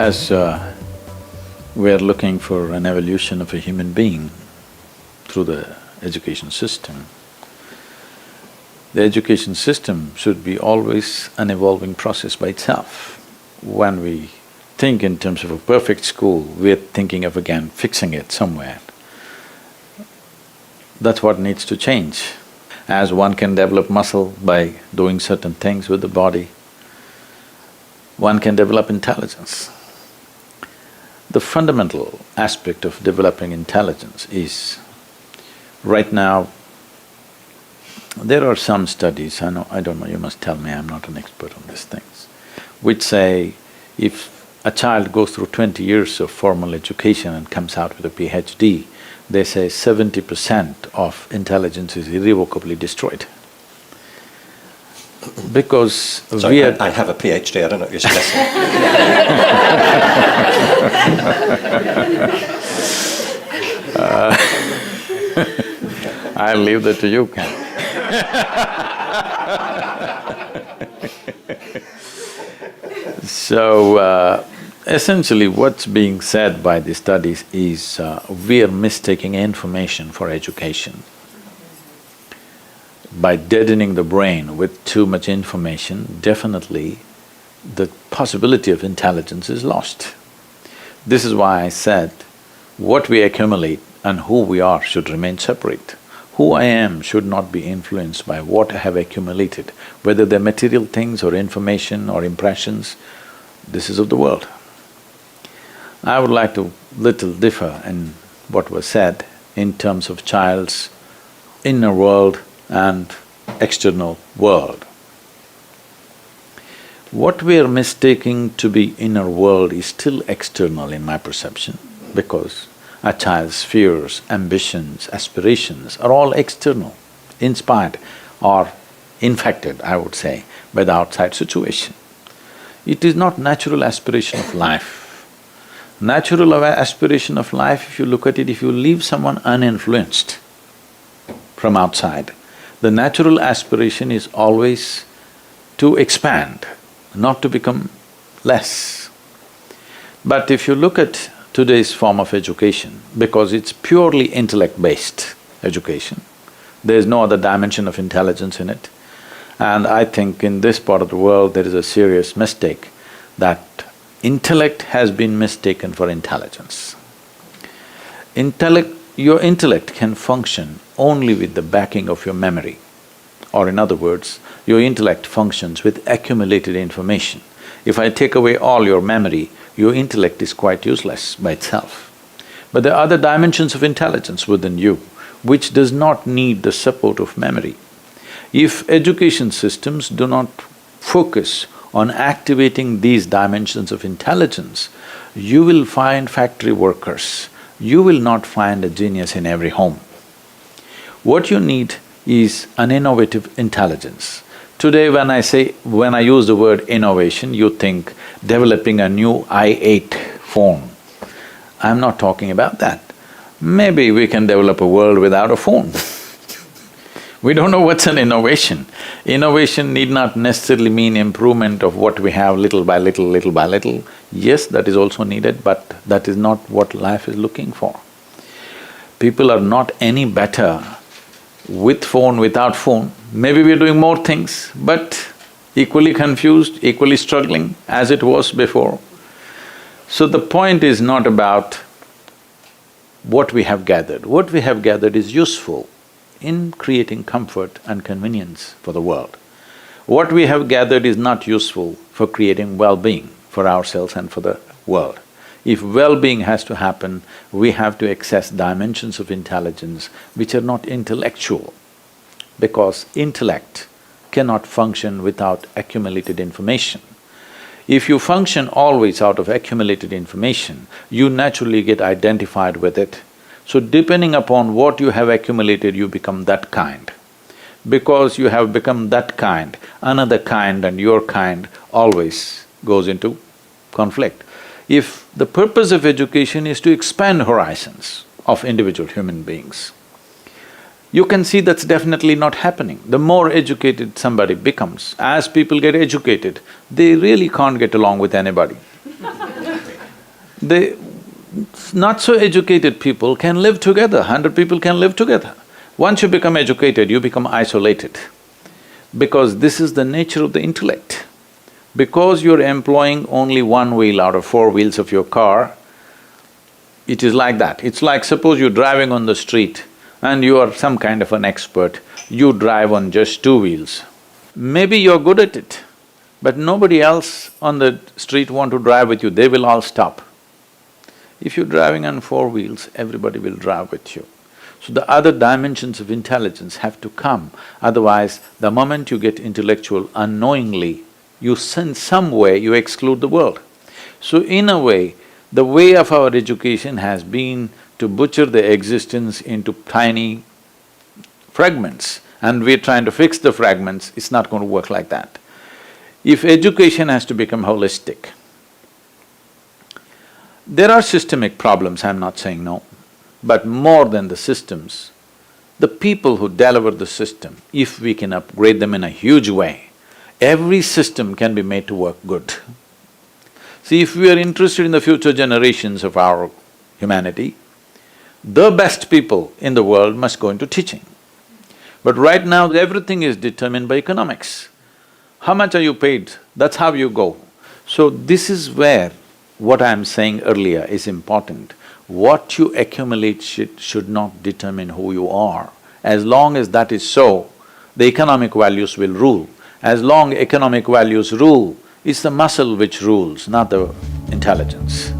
As we're looking for an evolution of a human being through the education system, the education system should be always an evolving process by itself. When we think in terms of a perfect school, we're thinking of again fixing it somewhere. That's what needs to change. As one can develop muscle by doing certain things with the body, one can develop intelligence. The fundamental aspect of developing intelligence is, right now, there are some studies, I don't know, you must tell me, I'm not an expert on these things, which say if a child goes through 20 years of formal education and comes out with a PhD, they say 70% of intelligence is irrevocably destroyed. Because Sorry, I have a PhD, I don't know if you're suggesting. I'll leave that to you, Ken. So, essentially what's being said by the studies is we're mistaking information for education. By deadening the brain with too much information, definitely the possibility of intelligence is lost. This is why I said what we accumulate and who we are should remain separate. Who I am should not be influenced by what I have accumulated, whether they're material things or information or impressions. This is of the world. I would like to little differ in what was said in terms of child's inner world and external world. What we are mistaking to be inner world is still external in my perception, because a child's fears, ambitions, aspirations are all external, inspired or infected, I would say, by the outside situation. It is not natural aspiration of life. Natural aspiration of life, if you look at it, if you leave someone uninfluenced from outside, the natural aspiration is always to expand, not to become less. But if you look at today's form of education, because it's purely intellect-based education, there's no other dimension of intelligence in it. And I think in this part of the world there is a serious mistake that intellect has been mistaken for intelligence. Your intellect can function only with the backing of your memory. Or in other words, your intellect functions with accumulated information. If I take away all your memory, your intellect is quite useless by itself. But there are other dimensions of intelligence within you, which does not need the support of memory. If education systems do not focus on activating these dimensions of intelligence, you will find factory workers, you will not find a genius in every home. What you need is an innovative intelligence. Today when I use the word innovation, you think developing a new i8 phone. I'm not talking about that. Maybe we can develop a world without a phone. We don't know what's an innovation. Innovation need not necessarily mean improvement of what we have little by little, little by little. Yes, that is also needed, but that is not what life is looking for. People are not any better with phone, without phone. Maybe we're doing more things, but equally confused, equally struggling as it was before. So the point is not about what we have gathered. What we have gathered is useful in creating comfort and convenience for the world. What we have gathered is not useful for creating well-being for ourselves and for the world. If well-being has to happen, we have to access dimensions of intelligence which are not intellectual, because intellect cannot function without accumulated information. If you function always out of accumulated information, you naturally get identified with it. So depending upon what you have accumulated, you become that kind. Because you have become that kind, another kind and your kind always goes into conflict. If the purpose of education is to expand horizons of individual human beings, you can see that's definitely not happening. The more educated somebody becomes, as people get educated, they really can't get along with anybody. The not so educated people can live together, 100 people can live together. Once you become educated, you become isolated, because this is the nature of the intellect. Because you're employing only one wheel out of four wheels of your car, it is like that. It's like suppose you're driving on the street and you are some kind of an expert, you drive on just two wheels. Maybe you're good at it, but nobody else on the street want to drive with you, they will all stop. If you're driving on four wheels, everybody will drive with you. So the other dimensions of intelligence have to come, otherwise the moment you get intellectual unknowingly, you in some way you exclude the world. So in a way, the way of our education has been to butcher the existence into tiny fragments, and we're trying to fix the fragments. It's not going to work like that. If education has to become holistic, there are systemic problems, I'm not saying no, but more than the systems, the people who deliver the system, if we can upgrade them in a huge way, every system can be made to work good. See, if we are interested in the future generations of our humanity, the best people in the world must go into teaching. But right now, everything is determined by economics. How much are you paid? That's how you go. So this is where what I'm saying earlier is important. What you accumulate should not determine who you are. As long as that is so, the economic values will rule. As long economic values rule, it's the muscle which rules, not the intelligence.